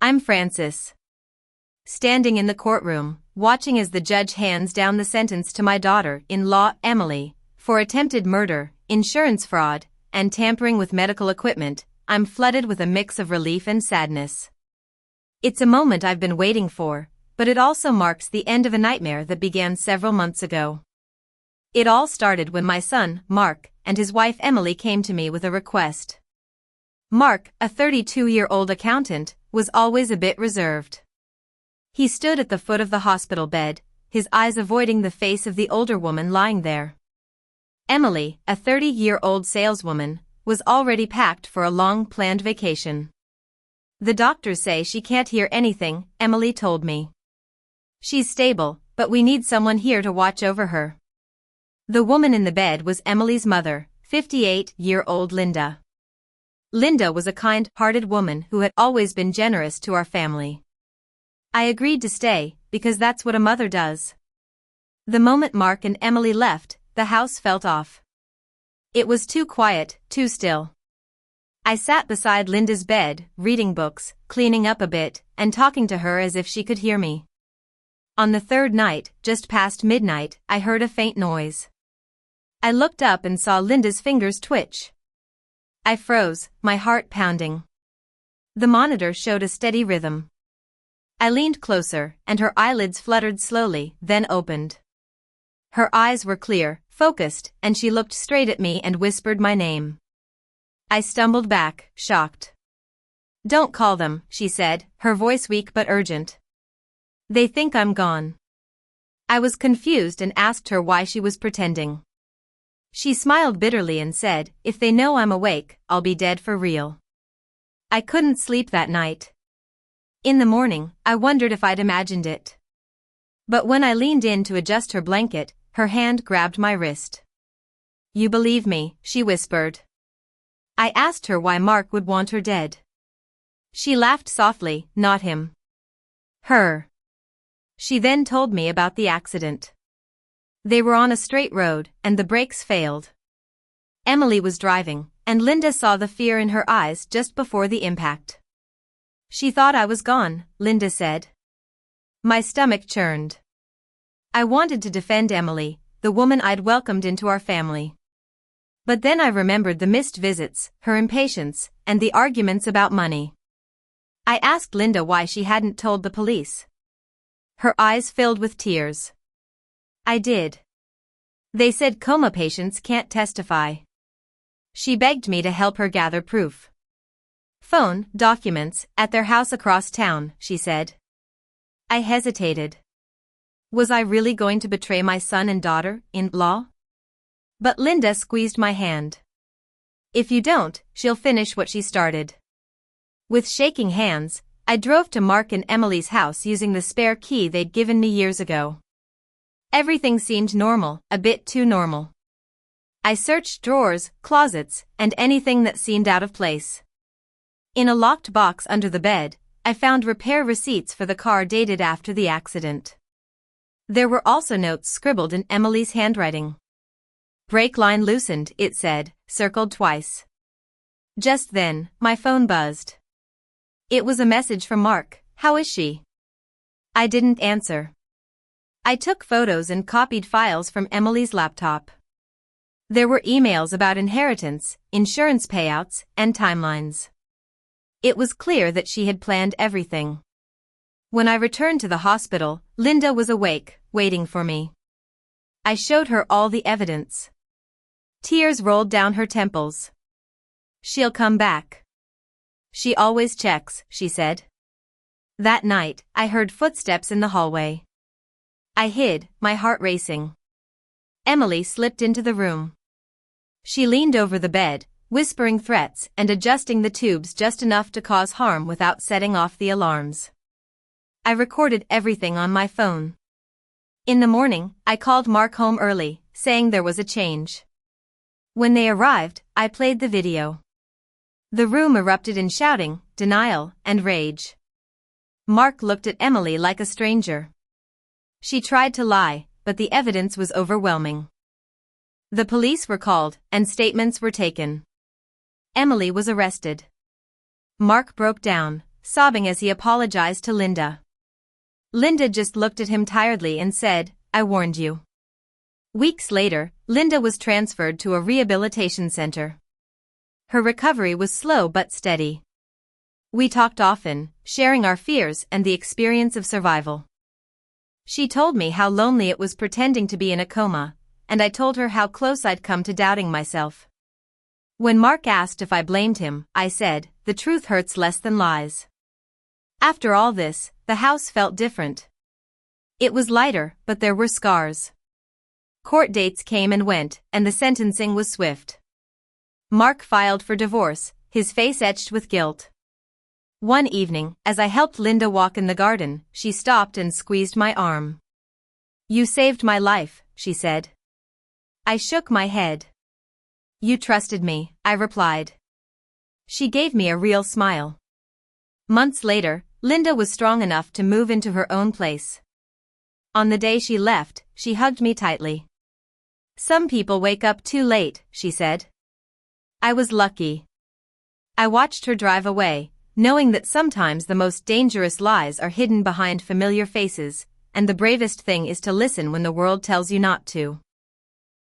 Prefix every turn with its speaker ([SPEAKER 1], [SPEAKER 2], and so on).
[SPEAKER 1] I'm Francis. Standing in the courtroom, watching as the judge hands down the sentence to my daughter-in-law, Emily, for attempted murder, insurance fraud, and tampering with medical equipment, I'm flooded with a mix of relief and sadness. It's a moment I've been waiting for, but it also marks the end of a nightmare that began several months ago. It all started when my son, Mark, and his wife Emily came to me with a request. Mark, a 32-year-old accountant, was always a bit reserved. He stood at the foot of the hospital bed, his eyes avoiding the face of the older woman lying there. Emily, a 30-year-old saleswoman, was already packed for a long-planned vacation. The doctors say she can't hear anything, Emily told me. She's stable, but we need someone here to watch over her. The woman in the bed was Emily's mother, 58-year-old Linda. Linda was a kind-hearted woman who had always been generous to our family. I agreed to stay, because that's what a mother does. The moment Mark and Emily left, the house felt off. It was too quiet, too still. I sat beside Linda's bed, reading books, cleaning up a bit, and talking to her as if she could hear me. On the third night, just past midnight, I heard a faint noise. I looked up and saw Linda's fingers twitch. I froze, my heart pounding. The monitor showed a steady rhythm. I leaned closer, and her eyelids fluttered slowly, then opened. Her eyes were clear, focused, and she looked straight at me and whispered my name. I stumbled back, shocked. "Don't call them," she said, her voice weak but urgent. "They think I'm gone." I was confused and asked her why she was pretending. She smiled bitterly and said, "If they know I'm awake, I'll be dead for real." I couldn't sleep that night. In the morning, I wondered if I'd imagined it. But when I leaned in to adjust her blanket, her hand grabbed my wrist. "You believe me," she whispered. I asked her why Mark would want her dead. She laughed softly, "Not him. Her." She then told me about the accident. They were on a straight road, and the brakes failed. Emily was driving, and Linda saw the fear in her eyes just before the impact. "She thought I was gone," Linda said. My stomach churned. I wanted to defend Emily, the woman I'd welcomed into our family. But then I remembered the missed visits, her impatience, and the arguments about money. I asked Linda why she hadn't told the police. Her eyes filled with tears. I did. They said coma patients can't testify. She begged me to help her gather proof. "Phone, documents, at their house across town," she said. I hesitated. Was I really going to betray my son and daughter-in-law? But Linda squeezed my hand. "If you don't, she'll finish what she started." With shaking hands, I drove to Mark and Emily's house using the spare key they'd given me years ago. Everything seemed normal, a bit too normal. I searched drawers, closets, and anything that seemed out of place. In a locked box under the bed, I found repair receipts for the car dated after the accident. There were also notes scribbled in Emily's handwriting. "Brake line loosened," it said, circled twice. Just then, my phone buzzed. It was a message from Mark. "How is she?" I didn't answer. I took photos and copied files from Emily's laptop. There were emails about inheritance, insurance payouts, and timelines. It was clear that she had planned everything. When I returned to the hospital, Linda was awake, waiting for me. I showed her all the evidence. Tears rolled down her temples. "She'll come back. She always checks," she said. That night, I heard footsteps in the hallway. I hid, my heart racing. Emily slipped into the room. She leaned over the bed, whispering threats and adjusting the tubes just enough to cause harm without setting off the alarms. I recorded everything on my phone. In the morning, I called Mark home early, saying there was a change. When they arrived, I played the video. The room erupted in shouting, denial, and rage. Mark looked at Emily like a stranger. She tried to lie, but the evidence was overwhelming. The police were called, and statements were taken. Emily was arrested. Mark broke down, sobbing as he apologized to Linda. Linda just looked at him tiredly and said, "I warned you." Weeks later, Linda was transferred to a rehabilitation center. Her recovery was slow but steady. We talked often, sharing our fears and the experience of survival. She told me how lonely it was pretending to be in a coma, and I told her how close I'd come to doubting myself. When Mark asked if I blamed him, I said, "The truth hurts less than lies." After all this, the house felt different. It was lighter, but there were scars. Court dates came and went, and the sentencing was swift. Mark filed for divorce, his face etched with guilt. One evening, as I helped Linda walk in the garden, she stopped and squeezed my arm. "You saved my life," she said. I shook my head. "You trusted me," I replied. She gave me a real smile. Months later, Linda was strong enough to move into her own place. On the day she left, she hugged me tightly. "Some people wake up too late," she said. I was lucky. I watched her drive away, knowing that sometimes the most dangerous lies are hidden behind familiar faces, and the bravest thing is to listen when the world tells you not to.